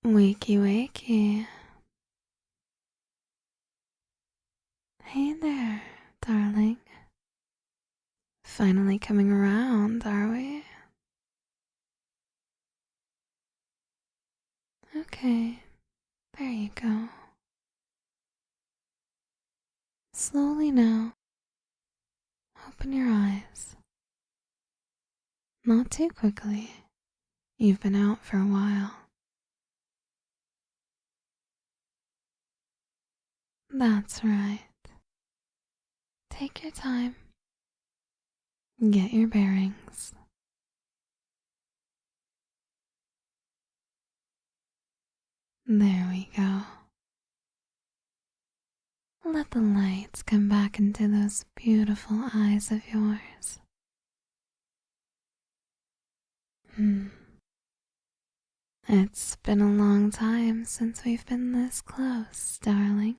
Wakey, wakey. Hey there, darling. Finally coming around, are we? Okay, there you go. Slowly now, open your eyes. Not too quickly. You've been out for a while. That's right. Take your time. Get your bearings. There we go. Let the lights come back into those beautiful eyes of yours. It's been a long time since we've been this close, darling.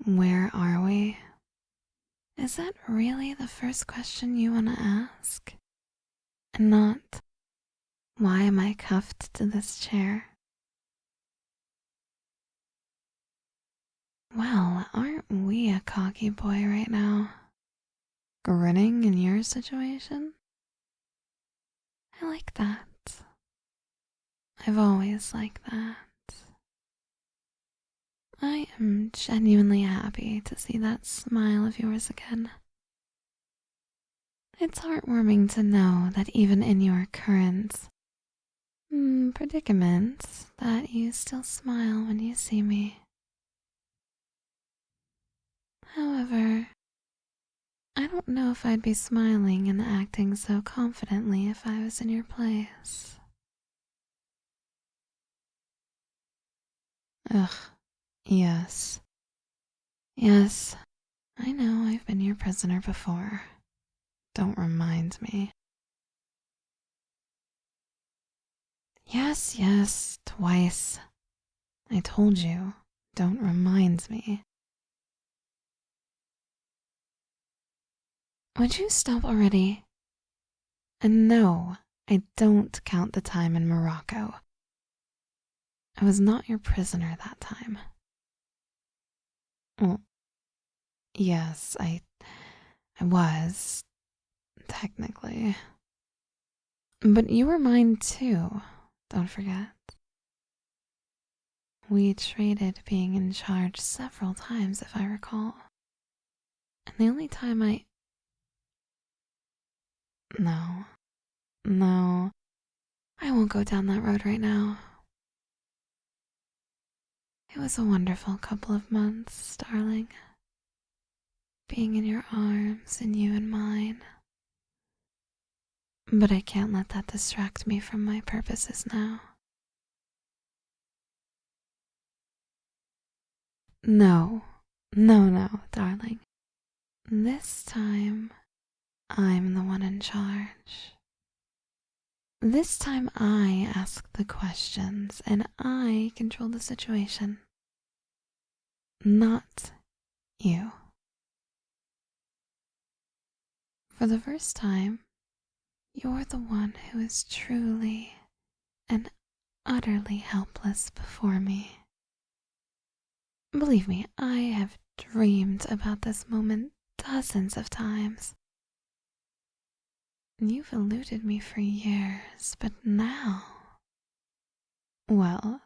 Where are we? Is that really the first question you want to ask? And not, why am I cuffed to this chair? Well, aren't we a cocky boy right now? Grinning in your situation? I like that. I've always liked that. I am genuinely happy to see that smile of yours again. It's heartwarming to know that even in your current predicament, that you still smile when you see me. However, I don't know if I'd be smiling and acting so confidently if I was in your place. Ugh, yes. Yes, I know I've been your prisoner before. Don't remind me. Yes, twice. I told you, don't remind me. Would you stop already? And no, I don't count the time in Morocco. I was not your prisoner that time. Well, yes, I was, technically. But you were mine too, don't forget. We traded being in charge several times, if I recall. And the only time No, I won't go down that road right now. It was a wonderful couple of months, darling. Being in your arms and you in mine. But I can't let that distract me from my purposes now. No, darling. This time, I'm the one in charge. This time I ask the questions and I control the situation. Not you. For the first time, you're the one who is truly and utterly helpless before me. Believe me, I have dreamed about this moment dozens of times. You've eluded me for years, but now... Well,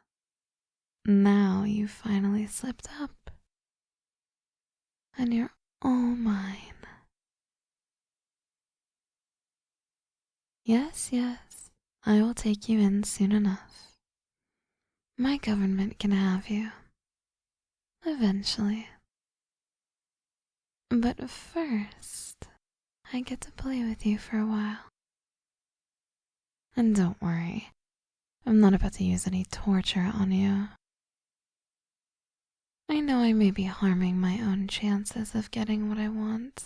now you finally slipped up. And you're all mine. Yes, I will take you in soon enough. My government can have you. Eventually. But first, I get to play with you for a while. And don't worry, I'm not about to use any torture on you. I know I may be harming my own chances of getting what I want.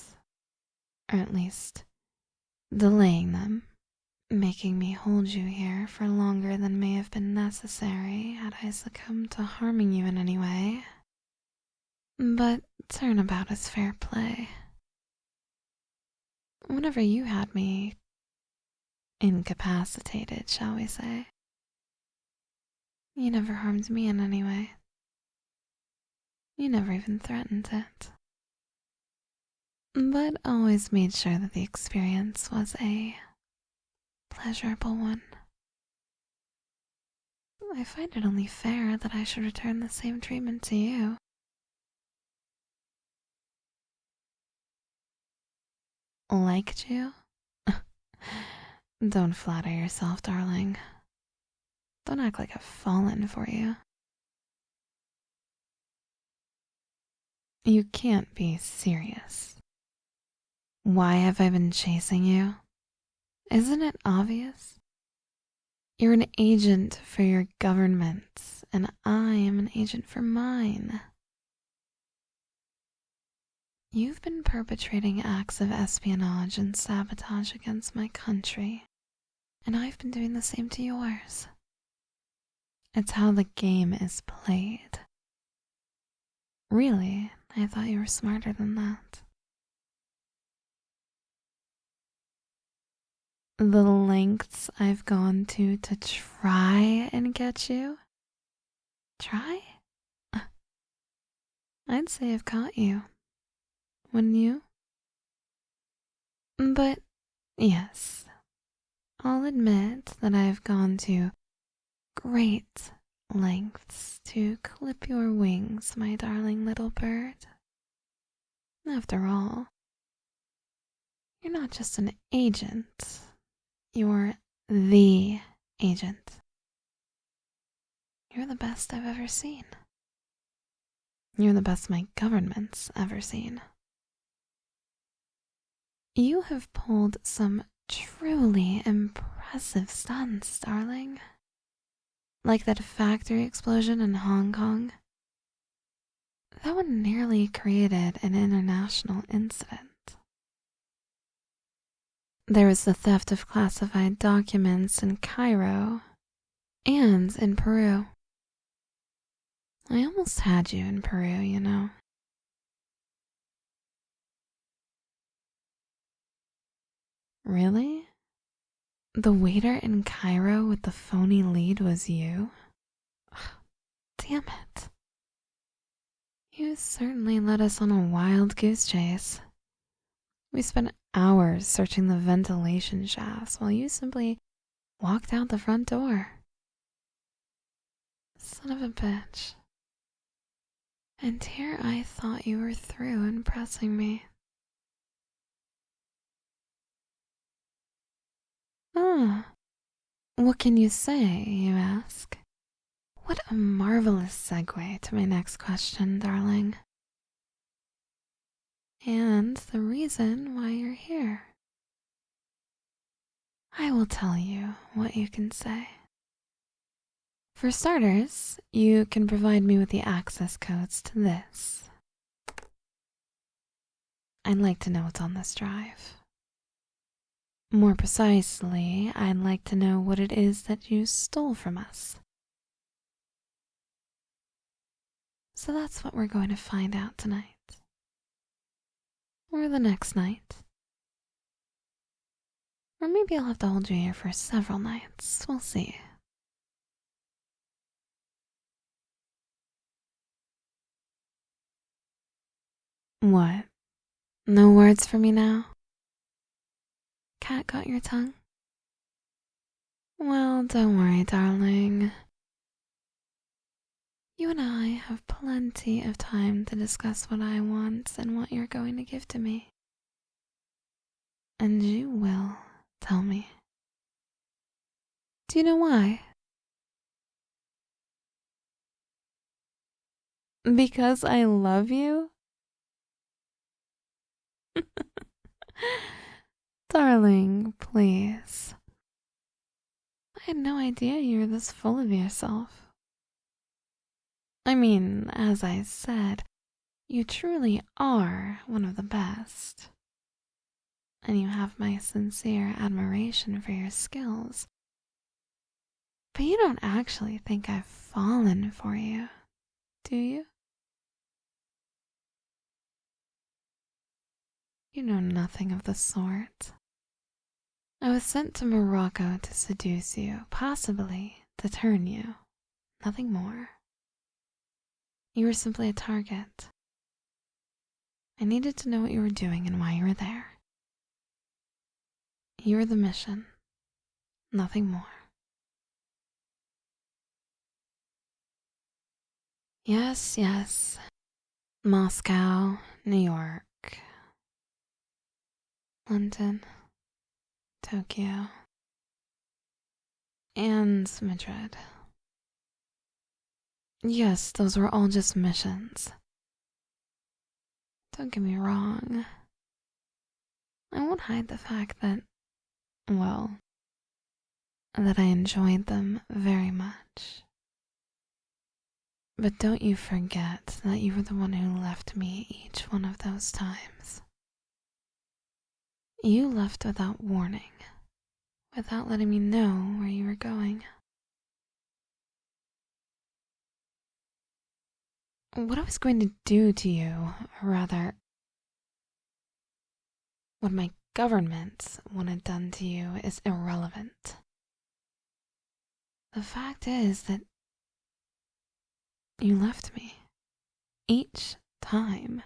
Or at least, delaying them, making me hold you here for longer than may have been necessary had I succumbed to harming you in any way. But turnabout is fair play. Whenever you had me incapacitated, shall we say. You never harmed me in any way. You never even threatened it. But always made sure that the experience was a pleasurable one. I find it only fair that I should return the same treatment to you. Liked you? Don't flatter yourself, darling. Don't act like I've fallen for you. You can't be serious. Why have I been chasing you? Isn't it obvious? You're an agent for your government, and I am an agent for mine. You've been perpetrating acts of espionage and sabotage against my country, and I've been doing the same to yours. It's how the game is played. Really, I thought you were smarter than that. The lengths I've gone to try and get you? Try? I'd say I've caught you. Wouldn't you? But yes, I'll admit that I've gone to great lengths to clip your wings, my darling little bird. After all, you're not just an agent, you're the agent. You're the best I've ever seen. You're the best my government's ever seen. You have pulled some truly impressive stunts, darling. Like that factory explosion in Hong Kong. That one nearly created an international incident. There was the theft of classified documents in Cairo and in Peru. I almost had you in Peru, you know. Really? The waiter in Cairo with the phony lead was you? Damn it. You certainly led us on a wild goose chase. We spent hours searching the ventilation shafts while you simply walked out the front door. Son of a bitch. And here I thought you were through impressing me. Ah, what can you say, you ask? What a marvelous segue to my next question, darling. And the reason why you're here. I will tell you what you can say. For starters, you can provide me with the access codes to this. I'd like to know what's on this drive. More precisely, I'd like to know what it is that you stole from us. So that's what we're going to find out tonight. Or the next night. Or maybe I'll have to hold you here for several nights. We'll see. What? No words for me now? Cat got your tongue? Well, don't worry, darling. You and I have plenty of time to discuss what I want and what you're going to give to me. And you will tell me. Do you know why? Because I love you? Darling, please. I had no idea you were this full of yourself. I mean, as I said, you truly are one of the best. And you have my sincere admiration for your skills. But you don't actually think I've fallen for you, do you? You know nothing of the sort. I was sent to Morocco to seduce you, possibly to turn you. Nothing more. You were simply a target. I needed to know what you were doing and why you were there. You were the mission. Nothing more. Yes, yes. Moscow, New York, London, Tokyo, and Madrid. Yes, those were all just missions. Don't get me wrong. I won't hide the fact that, well, that I enjoyed them very much. But don't you forget that you were the one who left me each one of those times. You left without warning, without letting me know where you were going. What I was going to do to you, or rather, what my government wanted done to you, is irrelevant. The fact is that you left me each time.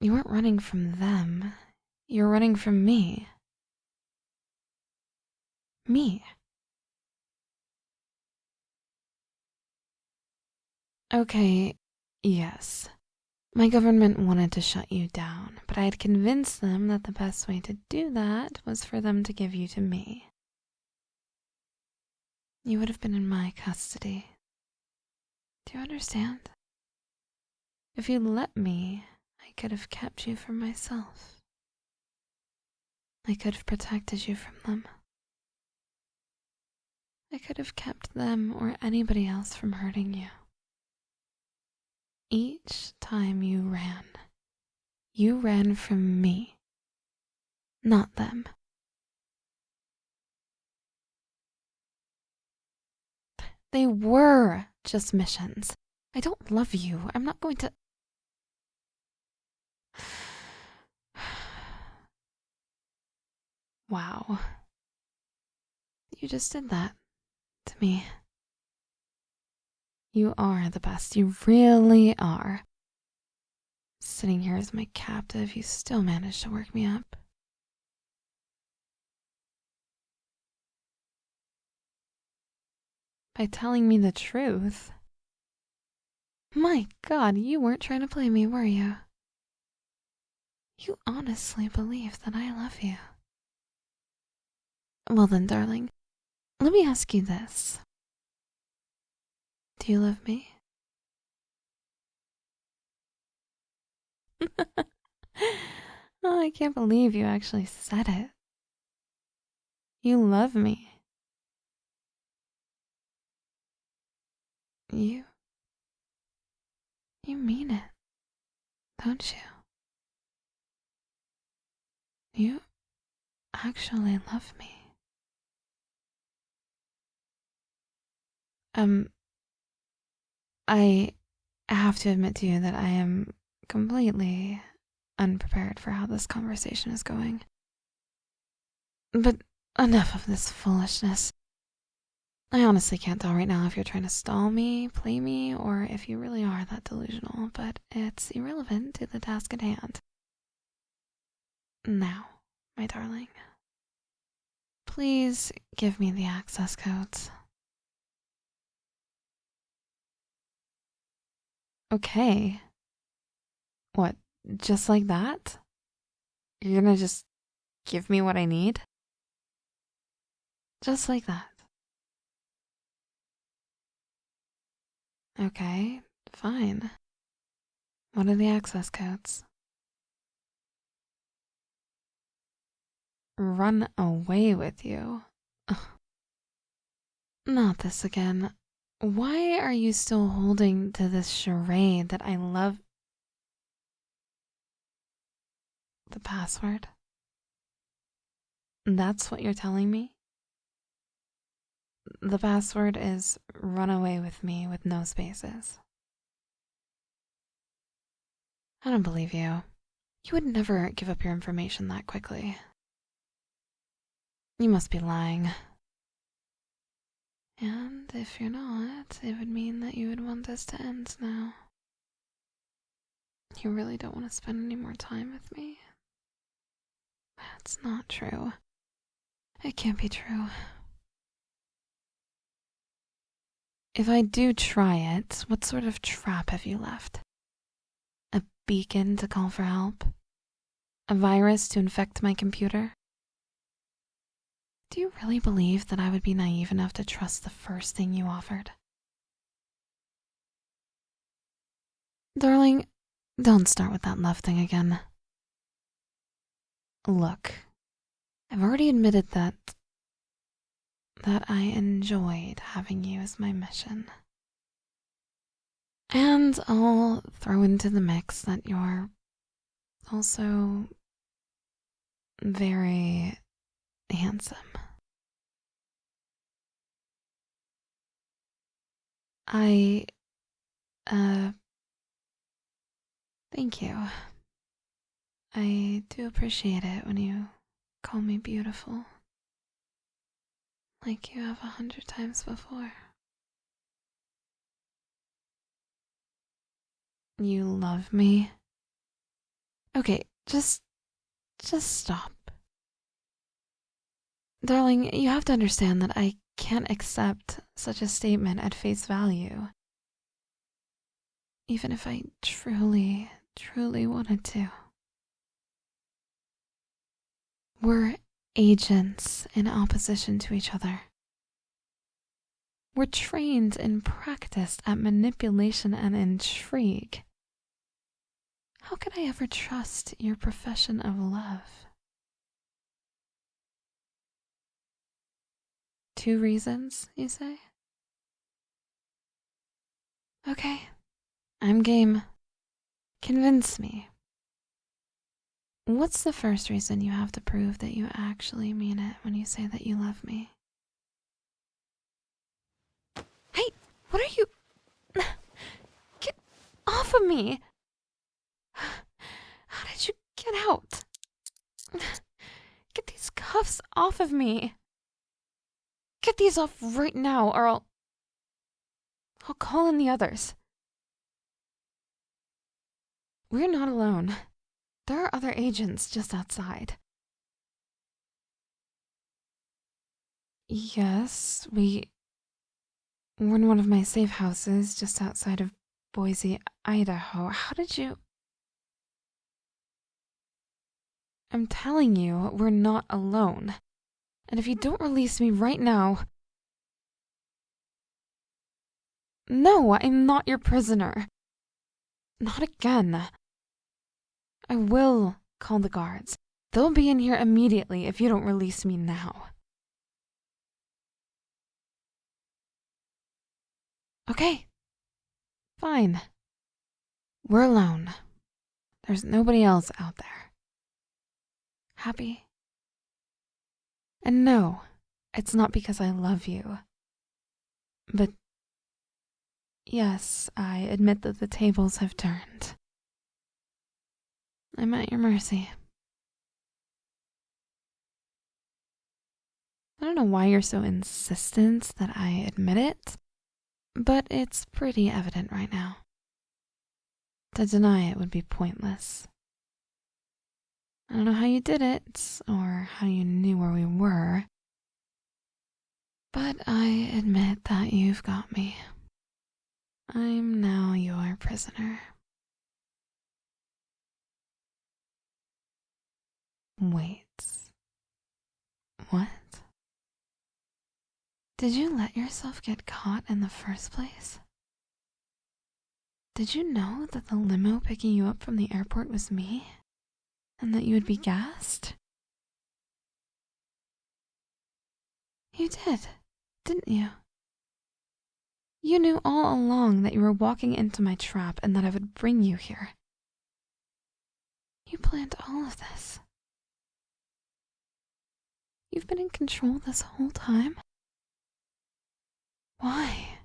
You weren't running from them, you were running from me. Me. Okay, yes. My government wanted to shut you down, but I had convinced them that the best way to do that was for them to give you to me. You would have been in my custody. Do you understand? If you'd let me, I could have kept you for myself. I could have protected you from them. I could have kept them or anybody else from hurting you. Each time you ran from me, not them. They were just missions. I don't love you. I'm not going to... Wow. You just did that to me. You are the best. You really are. Sitting here as my captive, you still managed to work me up. By telling me the truth. My God, you weren't trying to play me, were you? You honestly believe that I love you. Well then, darling, let me ask you this. Do you love me? Oh, I can't believe you actually said it. You love me. You mean it, don't you? You actually love me. I have to admit to you that I am completely unprepared for how this conversation is going. But enough of this foolishness. I honestly can't tell right now if you're trying to stall me, play me, or if you really are that delusional, but it's irrelevant to the task at hand. Now, my darling, please give me the access codes. Okay. What, just like that? You're gonna just give me what I need? Just like that. Okay, fine. What are the access codes? Run away with you? Ugh. Not this again. Why are you still holding to this charade that I love? The password? That's what you're telling me? The password is run away with me with no spaces. I don't believe you. You would never give up your information that quickly. You must be lying. And if you're not, it would mean that you would want this to end now. You really don't want to spend any more time with me? That's not true. It can't be true. If I do try it, what sort of trap have you left? A beacon to call for help? A virus to infect my computer? Do you really believe that I would be naive enough to trust the first thing you offered? Darling, don't start with that love thing again. Look, I've already admitted that I enjoyed having you as my mission. And I'll throw into the mix that you're also very handsome. Thank you. I do appreciate it when you call me beautiful, like you have 100 times before. You love me? Okay, just stop. Darling, you have to understand that I can't accept such a statement at face value. Even if I truly wanted to. We're agents in opposition to each other. We're trained and practiced at manipulation and intrigue. How could I ever trust your profession of love? 2 reasons, you say? Okay, I'm game. Convince me. What's the first reason you have to prove that you actually mean it when you say that you love me? Hey, what are you? Get off of me! How did you get out? Get these cuffs off of me! Get these off right now, or I'll call in the others. We're not alone. There are other agents just outside. Yes, we're in one of my safe houses just outside of Boise, Idaho. How did you... I'm telling you, we're not alone. And if you don't release me right now... No, I'm not your prisoner. Not again. I will call the guards. They'll be in here immediately if you don't release me now. Okay. Fine. We're alone. There's nobody else out there. Happy? And no, it's not because I love you. But yes, I admit that the tables have turned. I'm at your mercy. I don't know why you're so insistent that I admit it, but it's pretty evident right now. To deny it would be pointless. I don't know how you did it, or how you knew where we were, but I admit that you've got me. I'm now your prisoner. Wait. What? Did you let yourself get caught in the first place? Did you know that the limo picking you up from the airport was me? And that you would be gassed? You did, didn't you? You knew all along that you were walking into my trap and that I would bring you here. You planned all of this. You've been in control this whole time? Why?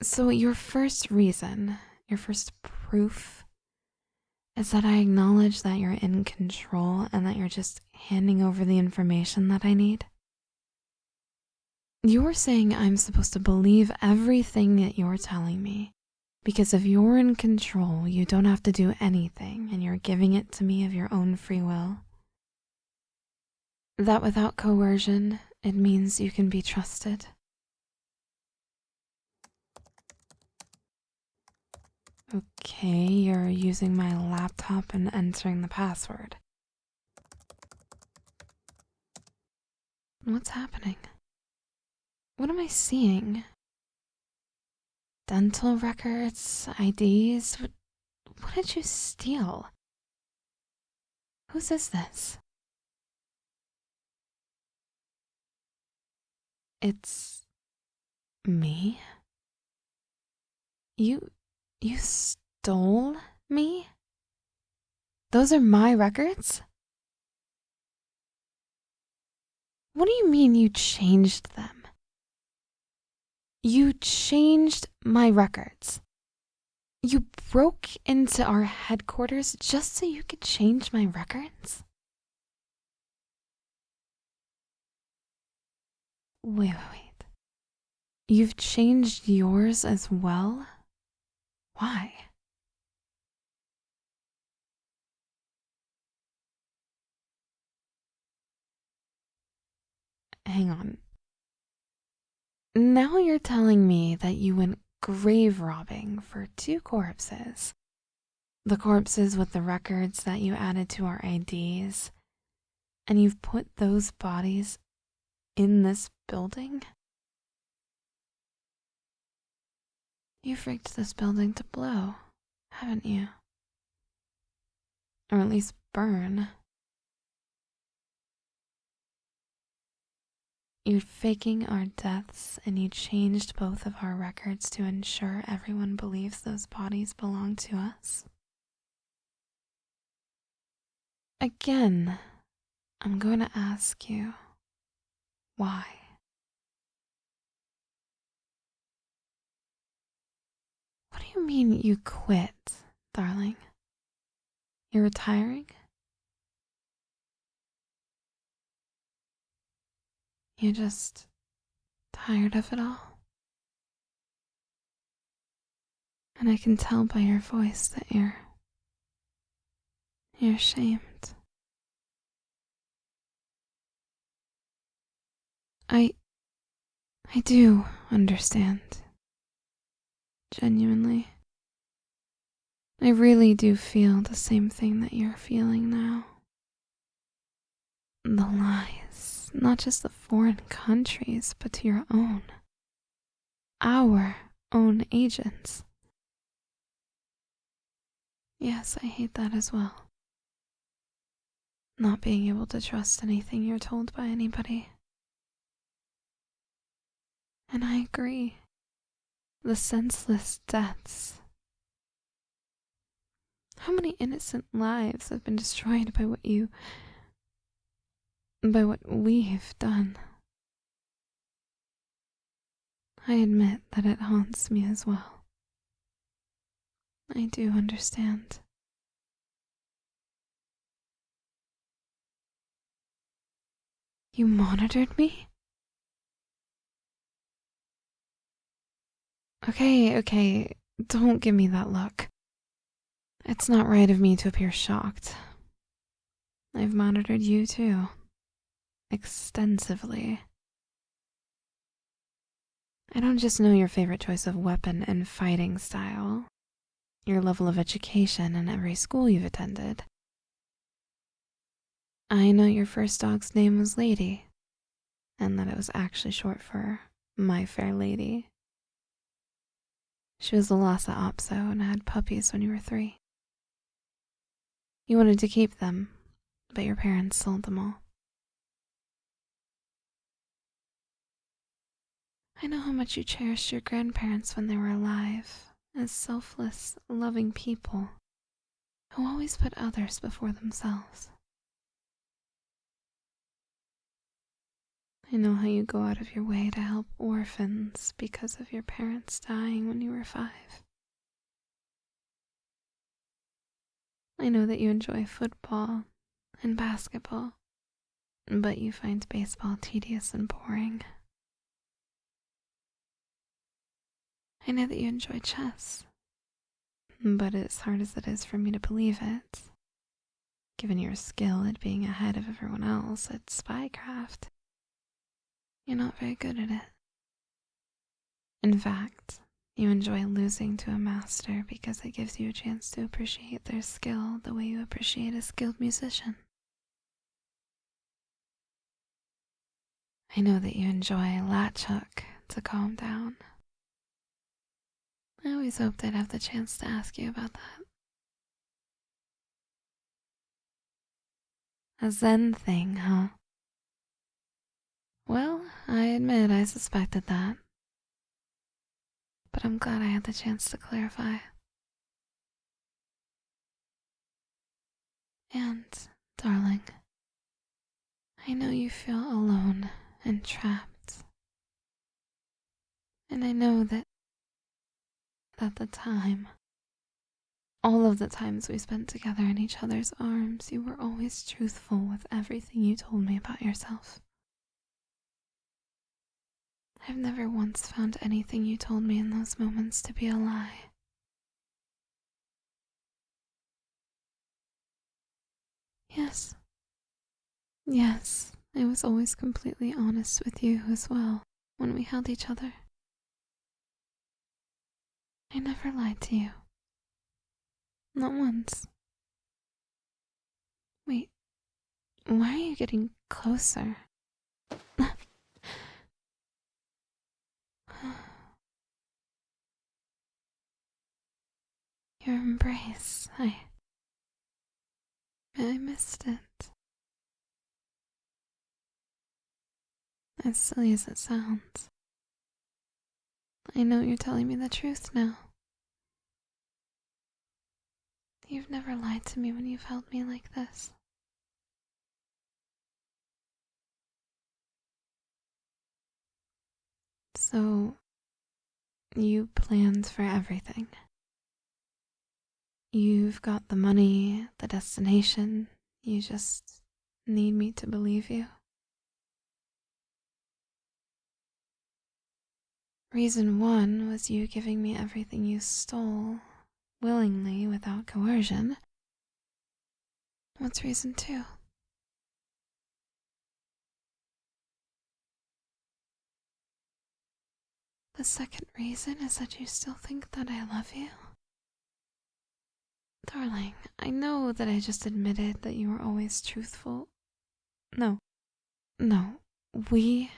So your first reason, your first proof, is that I acknowledge that you're in control and that you're just handing over the information that I need. You're saying I'm supposed to believe everything that you're telling me because if you're in control, you don't have to do anything and you're giving it to me of your own free will. That without coercion, it means you can be trusted. Okay, you're using my laptop and entering the password. What's happening? What am I seeing? Dental records, IDs? What did you steal? Whose is this? It's me? You stole me? Those are my records? What do you mean you changed them? You changed my records. You broke into our headquarters just so you could change my records? Wait. You've changed yours as well? Why? Hang on. Now you're telling me that you went grave robbing for 2 corpses. The corpses with the records that you added to our IDs, and you've put those bodies in this building? You've rigged this building to blow, haven't you? Or at least burn. You're faking our deaths, and you changed both of our records to ensure everyone believes those bodies belong to us. Again, I'm going to ask you, why? What do you mean you quit, darling? You're retiring? You're just tired of it all? And I can tell by your voice that you're ashamed. I do understand. Genuinely. I really do feel the same thing that you're feeling now. The lies, not just the foreign countries, but to your own. Our own agents. Yes, I hate that as well. Not being able to trust anything you're told by anybody. And I agree. The senseless deaths. How many innocent lives have been destroyed by what we've done? I admit that it haunts me as well. I do understand. You monitored me? Okay, don't give me that look. It's not right of me to appear shocked. I've monitored you too. Extensively. I don't just know your favorite choice of weapon and fighting style, your level of education and every school you've attended. I know your first dog's name was Lady, and that it was actually short for My Fair Lady. She was the Lhasa Apso and had puppies when you were 3. You wanted to keep them, but your parents sold them all. I know how much you cherished your grandparents when they were alive, as selfless, loving people who always put others before themselves. I know how you go out of your way to help orphans because of your parents dying when you were 5. I know that you enjoy football and basketball, but you find baseball tedious and boring. I know that you enjoy chess, but as hard as it is for me to believe it, given your skill at being ahead of everyone else at spycraft, you're not very good at it. In fact, you enjoy losing to a master because it gives you a chance to appreciate their skill the way you appreciate a skilled musician. I know that you enjoy latch hook to calm down. I always hoped I'd have the chance to ask you about that. A Zen thing, huh? Well, I admit I suspected that. But I'm glad I had the chance to clarify. And, darling, I know you feel alone and trapped. And I know that at the time, all of the times we spent together in each other's arms, you were always truthful with everything you told me about yourself. I've never once found anything you told me in those moments to be a lie. Yes. Yes, I was always completely honest with you as well when we held each other. I never lied to you. Not once. Wait, why are you getting closer? Your embrace, I missed it. As silly as it sounds, I know you're telling me the truth now. You've never lied to me when you've held me like this. So, you planned for everything. You've got the money, the destination, you just need me to believe you. Reason one was you giving me everything you stole, willingly, without coercion. What's reason two? The second reason is that you still think that I love you. Darling, I know that I just admitted that you were always truthful. No, we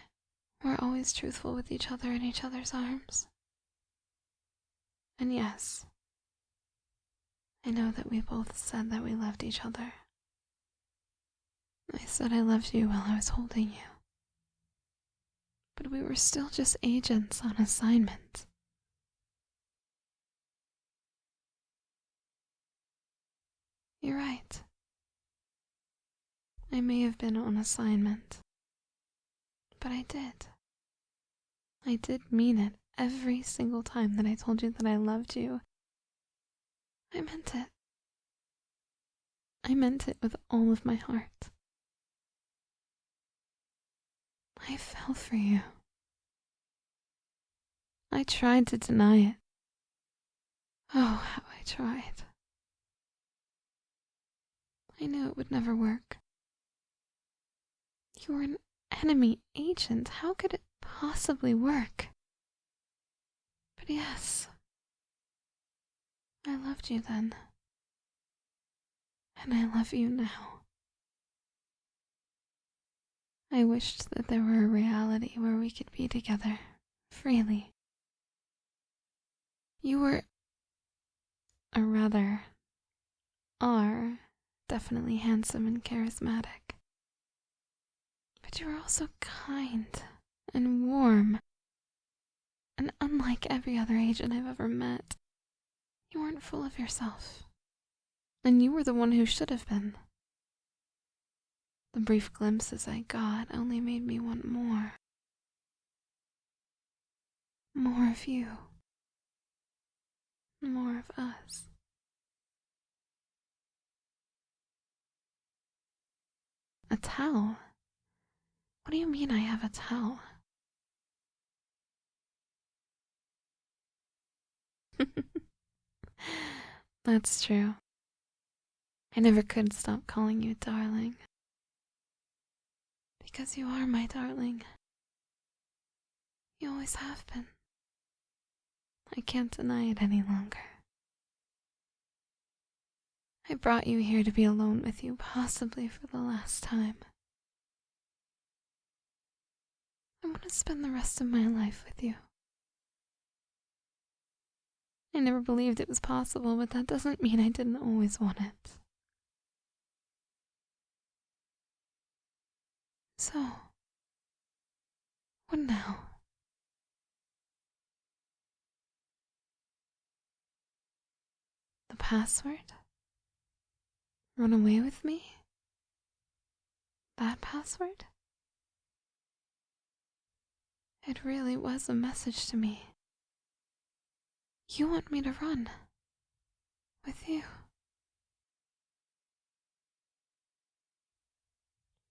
were always truthful with each other in each other's arms. And yes, I know that we both said that we loved each other. I said I loved you while I was holding you. But we were still just agents on assignment. You're right. I may have been on assignment, but I did. I did mean it every single time that I told you that I loved you. I meant it. I meant it with all of my heart. I fell for you. I tried to deny it. Oh, how I tried. I knew it would never work. You were an enemy agent. How could it possibly work? But yes, I loved you then. And I love you now. I wished that there were a reality where we could be together, freely. You were, or rather, are, definitely handsome and charismatic. But you were also kind and warm. And unlike every other agent I've ever met, you weren't full of yourself. And you were the one who should have been. The brief glimpses I got only made me want more. More of you. More of us. A towel? What do you mean I have a towel? That's true. I never could stop calling you darling. Because you are my darling. You always have been. I can't deny it any longer. I brought you here to be alone with you, possibly for the last time. I want to spend the rest of my life with you. I never believed it was possible, but that doesn't mean I didn't always want it. So, what now? The password? Run away with me? That password? It really was a message to me. You want me to run with you.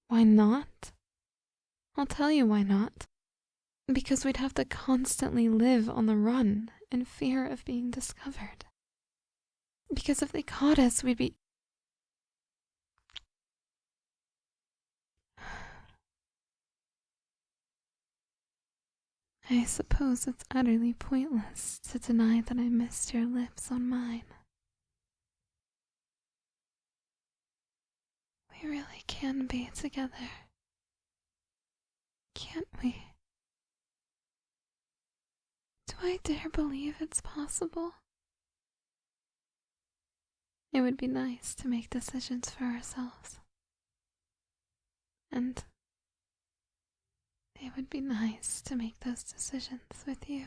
Why not? I'll tell you why not. Because we'd have to constantly live on the run in fear of being discovered. Because if they caught us, we'd be... I suppose it's utterly pointless to deny that I missed your lips on mine. We really can be together, can't we? Do I dare believe it's possible? It would be nice to make decisions for ourselves. And it would be nice to make those decisions with you.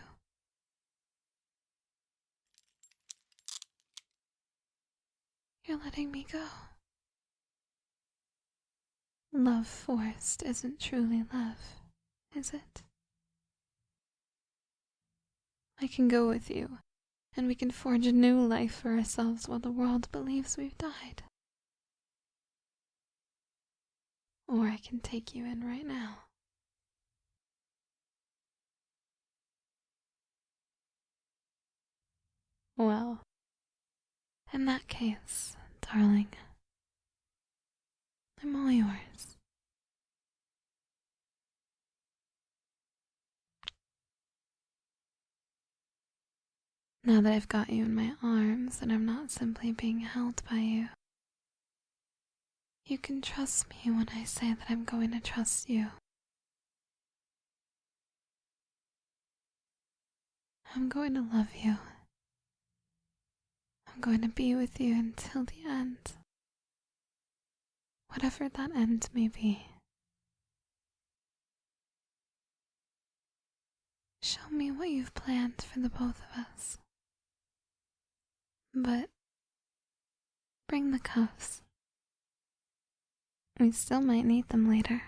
You're letting me go. Love forced isn't truly love, is it? I can go with you, and we can forge a new life for ourselves while the world believes we've died. Or I can take you in right now. Well, in that case, darling, I'm all yours. Now that I've got you in my arms and I'm not simply being held by you, you can trust me when I say that I'm going to trust you. I'm going to love you. I'm going to be with you until the end. Whatever that end may be. Show me what you've planned for the both of us. But bring the cuffs. We still might need them later.